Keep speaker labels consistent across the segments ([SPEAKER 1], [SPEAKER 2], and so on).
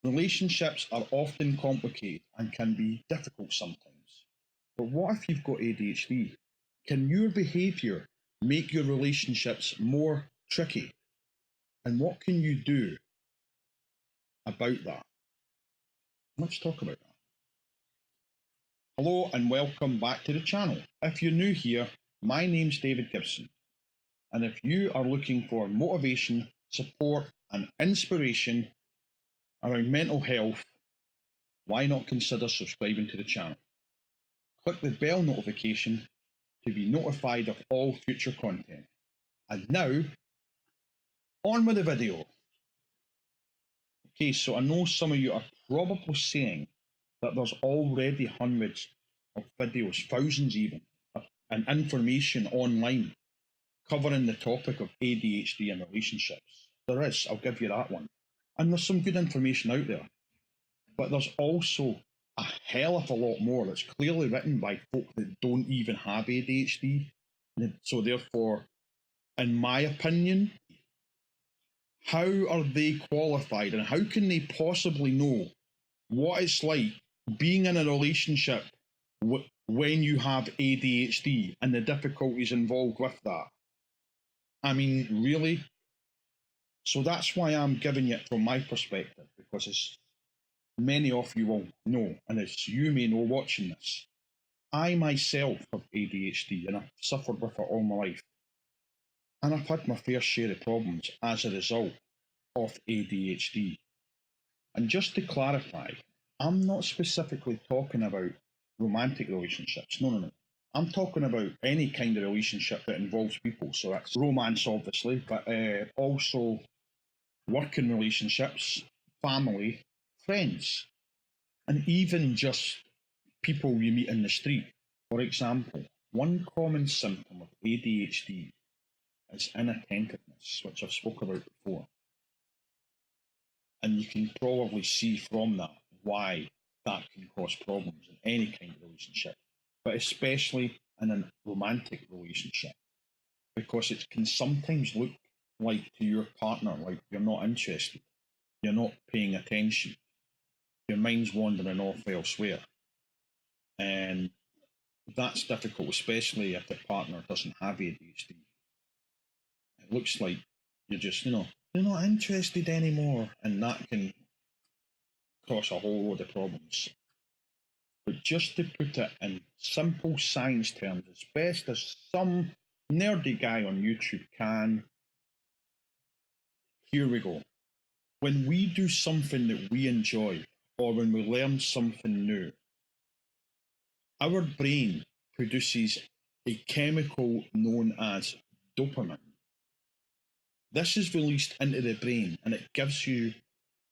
[SPEAKER 1] Relationships are often complicated and can be difficult sometimes. But what if you've got ADHD? Can your behaviour make your relationships more tricky? And what can you do about that? Let's talk about that. Hello and welcome back to the channel. If you're new here, my name's David Gibson. And if you are looking for motivation, support, and inspiration around mental health, why not consider subscribing to the channel? Click the bell notification to be notified of all future content. And now, on with the video. Okay, so I know some of you are probably saying that there's already hundreds of videos, thousands even, and information online covering the topic of ADHD and relationships. There is, I'll give you that one. And there's some good information out there. But there's also a hell of a lot more that's clearly written by folk that don't even have ADHD. So therefore, in my opinion, how are they qualified and how can they possibly know what it's like being in a relationship when you have ADHD and the difficulties involved with that? I mean, really? So that's why I'm giving it from my perspective, because as many of you will know, and as you may know watching this, I myself have ADHD and I've suffered with it all my life. And I've had my fair share of problems as a result of ADHD. And just to clarify, I'm not specifically talking about romantic relationships. No. I'm talking about any kind of relationship that involves people. So that's romance, obviously, but also working relationships, family, friends, and even just people you meet in the street. For example, one common symptom of ADHD is inattentiveness, which I've spoken about before. And you can probably see from that why that can cause problems in any kind of relationship, but especially in a romantic relationship, because it can sometimes look like to your partner like you're not interested, you're not paying attention, your mind's wandering off elsewhere. And that's difficult, especially if the partner doesn't have ADHD. It looks like you're just, you're not interested anymore, and that can cause a whole load of problems. But just to put it in simple science terms, as best as some nerdy guy on YouTube can, here we go. When we do something that we enjoy, or when we learn something new, our brain produces a chemical known as dopamine. This is released into the brain and it gives you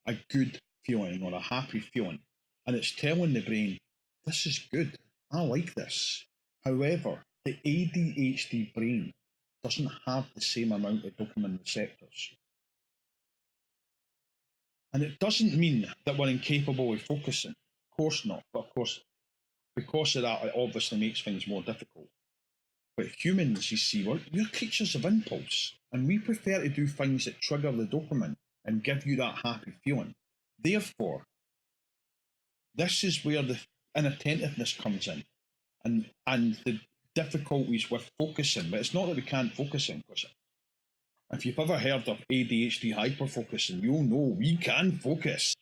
[SPEAKER 1] a good feeling or a happy feeling. And it's telling the brain, this is good, I like this. However, the ADHD brain doesn't have the same amount of dopamine receptors. And it doesn't mean that we're incapable of focusing. Of course not. But of course, because of that, it obviously makes things more difficult. But humans, you see, we're creatures of impulse, and we prefer to do things that trigger the dopamine and give you that happy feeling. Therefore, this is where the inattentiveness comes in, and the difficulties with focusing. But it's not that we can't focus in, because if you've ever heard of ADHD hyperfocusing, you'll know we can focus.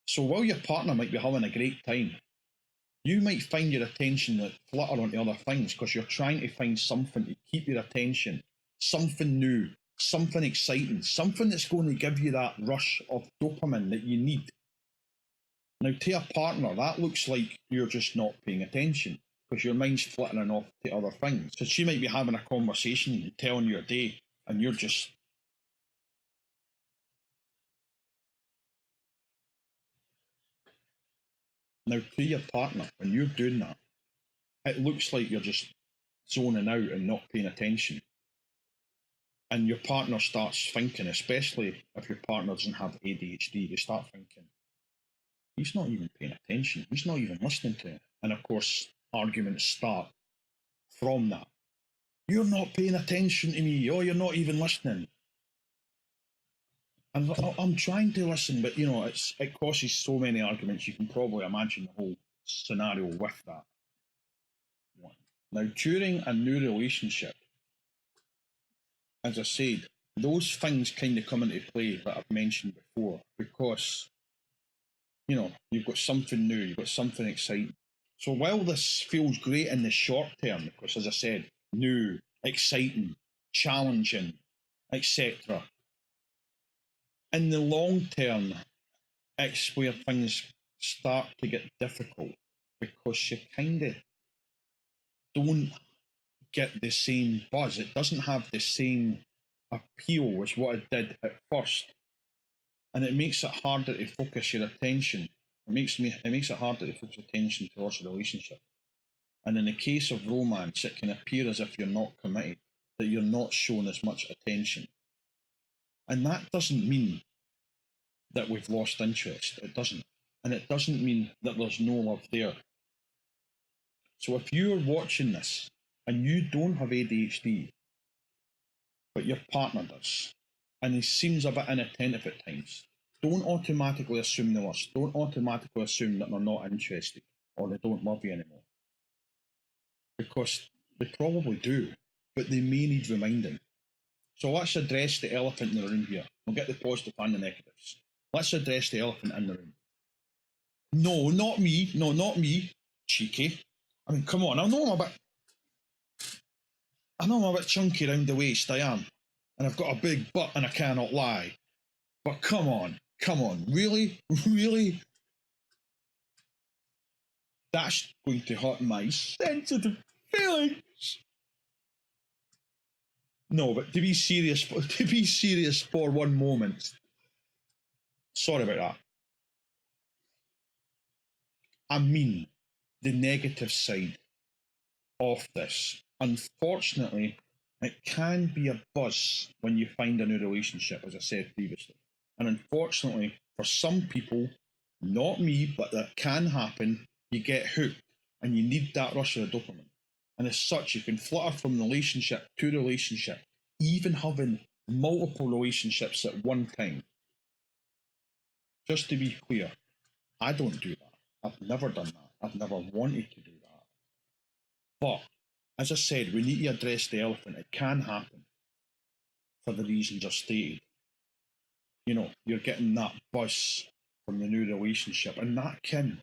[SPEAKER 1] So while your partner might be having a great time, you might find your attention that flutter onto other things because you're trying to find something to keep your attention, something new, something exciting, something that's going to give you that rush of dopamine that you need. Now, to a partner, that looks like you're just not paying attention because your mind's flittering off to other things. So she might be having a conversation and telling you a day, and you're just... Now, to your partner, when you're doing that, it looks like you're just zoning out and not paying attention. And your partner starts thinking, especially if your partner doesn't have ADHD, they start thinking, he's not even paying attention, he's not even listening to it. And of course, arguments start from that. You're not paying attention to me, oh, you're not even listening. I'm trying to listen, but it causes so many arguments. You can probably imagine the whole scenario with that one. Now, during a new relationship, as I said, those things kind of come into play that I've mentioned before because you've got something new, you've got something exciting. So while this feels great in the short term, because as I said, new, exciting, challenging, etc., in the long term, it's where things start to get difficult because you kind of don't get the same buzz. It doesn't have the same appeal as what it did at first, and it makes it harder to focus your attention. It makes it harder to focus attention towards a relationship. And in the case of romance, it can appear as if you're not committed, that you're not shown as much attention. And that doesn't mean that we've lost interest. It doesn't. And it doesn't mean that there's no love there. So if you're watching this and you don't have ADHD, but your partner does, and he seems a bit inattentive at times, don't automatically assume the worst. Don't automatically assume that they're not interested or they don't love you anymore. Because they probably do, but they may need reminding. So let's address the elephant in the room here. We'll get the positive and the negatives. Let's address the elephant in the room. No, not me. No, not me. Cheeky. I mean, come on. I know I'm a bit chunky around the waist. I am, and I've got a big butt, and I cannot lie. But come on, really, really. That's going to hurt my sensitive feelings. No, but to be serious for one moment. Sorry about that. I mean, the negative side of this. Unfortunately, it can be a buzz when you find a new relationship, as I said previously. And unfortunately, for some people, not me, but that can happen, you get hooked and you need that rush of dopamine. And as such, you can flutter from relationship to relationship, even having multiple relationships at one time. Just to be clear, I don't do that. I've never done that. I've never wanted to do that. But as I said, we need to address the elephant. It can happen for the reasons I've stated. You're getting that buzz from the new relationship, and that can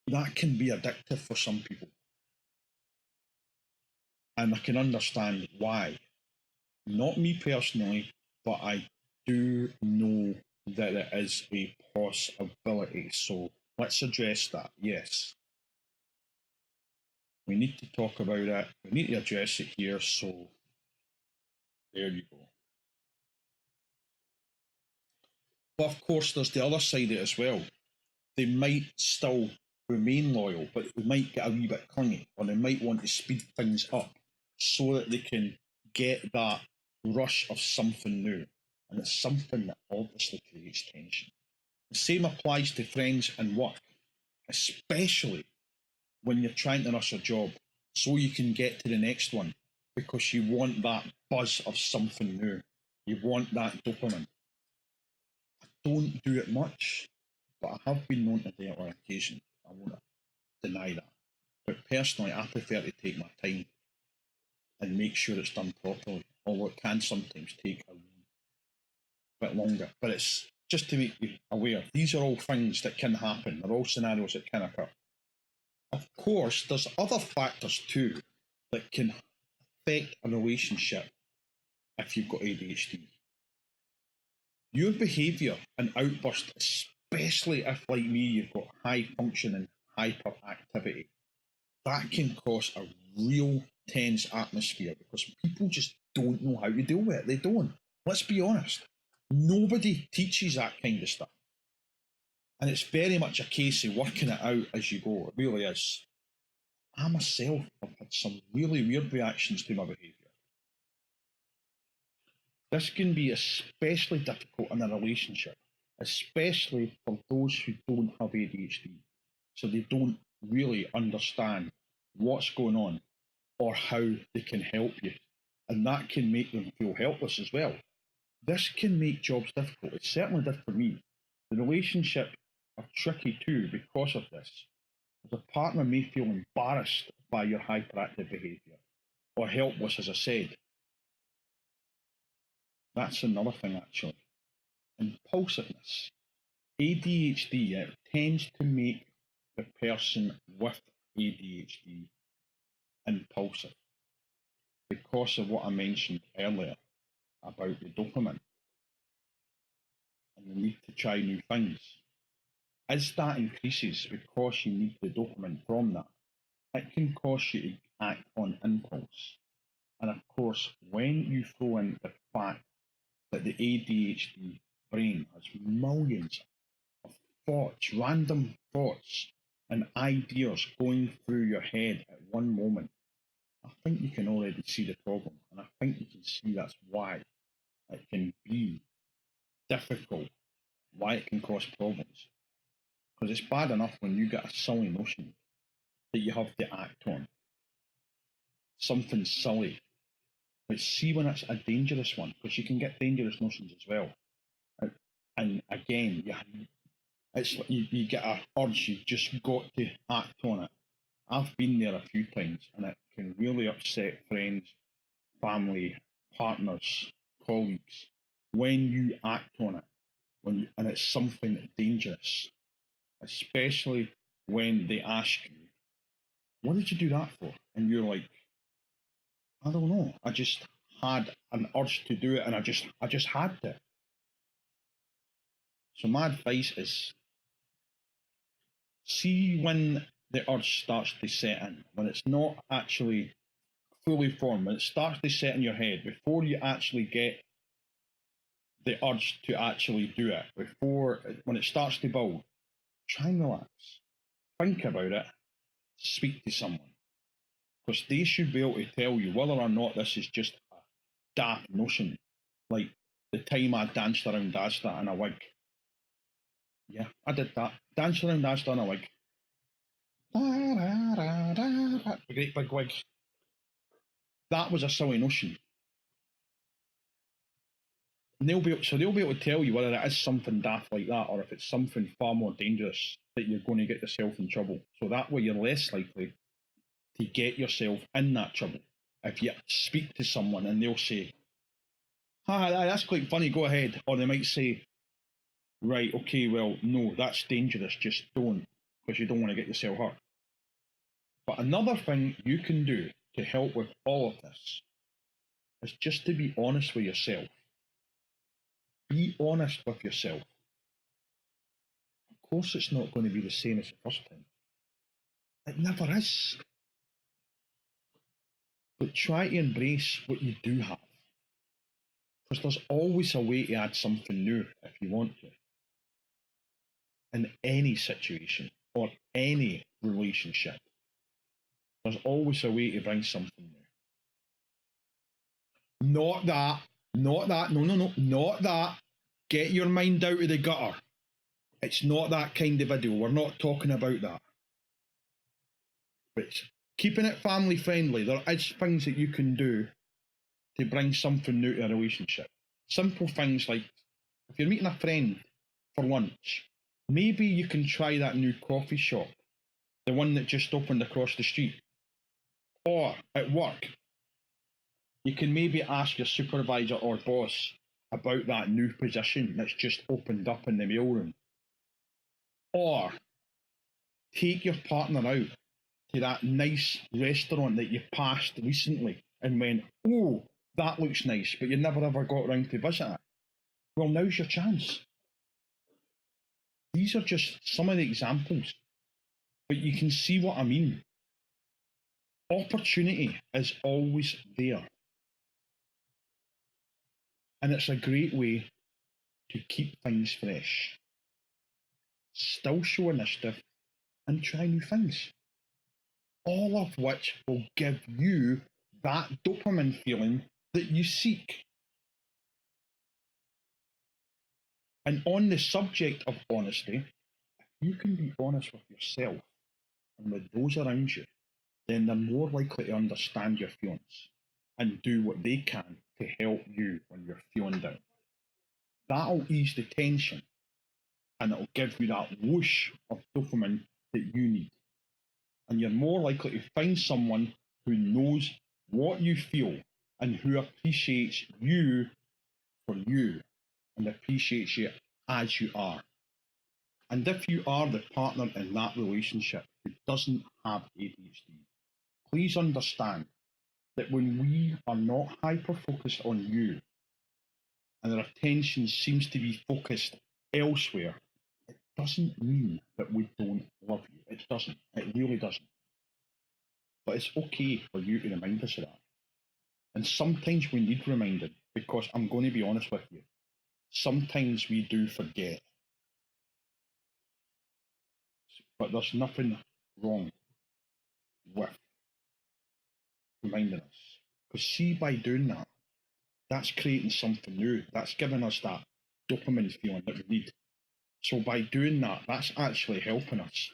[SPEAKER 1] be addictive for some people. And I can understand why. Not me personally, but I do know that it is a possibility. So let's address that. Yes. We need to talk about it. We need to address it here. So there you go. But of course, there's the other side of it as well. They might still remain loyal, but they might get a wee bit clingy, or they might want to speed things up so that they can get that rush of something new. And it's something that obviously creates tension. The same applies to friends and work, especially when you're trying to rush a job so you can get to the next one because you want that buzz of something new. You want that dopamine. I don't do it much, but I have been known to do it on occasion. I won't deny that. But personally, I prefer to take my time and make sure it's done properly, although it can sometimes take a bit longer. But it's just to make you aware, these are all things that can happen. They're all scenarios that can occur. Of course, there's other factors too that can affect a relationship if you've got ADHD. Your behaviour and outburst, especially if, like me, you've got high functioning hyperactivity, that can cause a real tense atmosphere because people just don't know how to deal with it. They don't. Let's be honest. Nobody teaches that kind of stuff. And it's very much a case of working it out as you go. It really is. I myself have had some really weird reactions to my behaviour. This can be especially difficult in a relationship, especially for those who don't have ADHD. So they don't really understand what's going on or how they can help you. And that can make them feel helpless as well. This can make jobs difficult. It certainly did for me. The relationship are tricky too because of this. The partner may feel embarrassed by your hyperactive behaviour or helpless, as I said. That's another thing, actually. Impulsiveness. ADHD, it tends to make the person with ADHD impulsive because of what I mentioned earlier about the dopamine and the need to try new things. As that increases because you need the dopamine from that, it can cause you to act on impulse. And of course, when you throw in the fact that the ADHD brain has millions of thoughts, random thoughts, and ideas going through your head at one moment, I think you can already see the problem. And I think you can see that's why it can be difficult, why it can cause problems. Because it's bad enough when you get a silly notion that you have to act on. Something silly. But see when it's a dangerous one, because you can get dangerous notions as well. And again, it's like you get a urge, you've just got to act on it. I've been there a few times, and it can really upset friends, family, partners, colleagues when you act on it, and it's something dangerous, especially when they ask you, "What did you do that for?" And you're like, "I don't know. I just had an urge to do it, and I just had to." So my advice is, see when the urge starts to set in, when it's not actually fully formed, when it starts to set in your head, before you actually get the urge to actually do it, when it starts to build, try and relax. Think about it, speak to someone. Because they should be able to tell you whether or not this is just a daft notion. Like the time I danced around Asda in a wig. Yeah, I did that. Danced around Asda in a wig. The great big wig. That was a silly notion. And they'll be able to tell you whether it is something daft like that or if it's something far more dangerous that you're going to get yourself in trouble. So that way you're less likely to get yourself in that trouble. If you speak to someone and they'll say, "Hi, that's quite funny, go ahead." Or they might say, "Right, okay, well, no, that's dangerous, just don't, because you don't want to get yourself hurt." But another thing you can do to help with all of this is just to be honest with yourself. Be honest with yourself. Of course, it's not going to be the same as the first time. It never is. But try to embrace what you do have. Because there's always a way to add something new if you want to. In any situation or any relationship, there's always a way to bring something new. Not that, not that, no, no, no, not that. Get your mind out of the gutter. It's not that kind of video. We're not talking about that. But keeping it family friendly, there is things that you can do to bring something new to a relationship. Simple things like if you're meeting a friend for lunch, maybe you can try that new coffee shop, the one that just opened across the street. Or at work, you can maybe ask your supervisor or boss about that new position that's just opened up in the mailroom. Or take your partner out to that nice restaurant that you passed recently and went, "Oh, that looks nice," but you never ever got around to visit it. Well, now's your chance. These are just some of the examples, but you can see what I mean. Opportunity is always there. And it's a great way to keep things fresh. Still show initiative and try new things. All of which will give you that dopamine feeling that you seek. And on the subject of honesty, you can be honest with yourself and with those around you, then they're more likely to understand your feelings and do what they can to help you when you're feeling down. That'll ease the tension and it'll give you that whoosh of dopamine that you need. And you're more likely to find someone who knows what you feel and who appreciates you for you and appreciates you as you are. And if you are the partner in that relationship who doesn't have ADHD, please understand that when we are not hyper focused on you and our attention seems to be focused elsewhere, it doesn't mean that we don't love you. It doesn't. It really doesn't. But it's okay for you to remind us of that. And sometimes we need reminding because I'm going to be honest with you. Sometimes we do forget. But there's nothing wrong with reminding us. Because see, by doing that, that's creating something new. That's giving us that dopamine feeling that we need. So by doing that, that's actually helping us.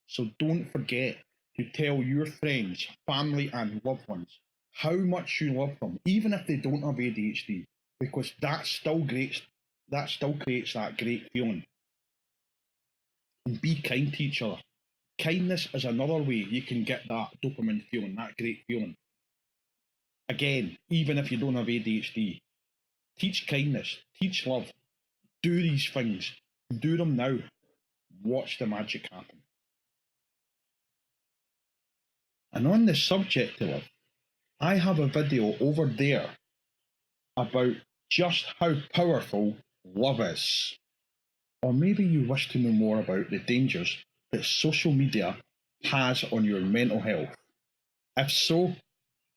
[SPEAKER 1] So don't forget to tell your friends, family, and loved ones how much you love them, even if they don't have ADHD, because that still creates that great feeling. And be kind to each other. Kindness is another way you can get that dopamine feeling, that great feeling. Again, even if you don't have ADHD, teach kindness, teach love, do these things, do them now. Watch the magic happen. And on the subject of love, I have a video over there about just how powerful love is. Or maybe you wish to know more about the dangers that social media has on your mental health. If so,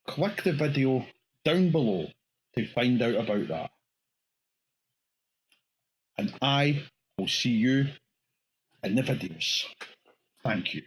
[SPEAKER 1] click the video down below to find out about that. And I will see you in the videos. Thank you.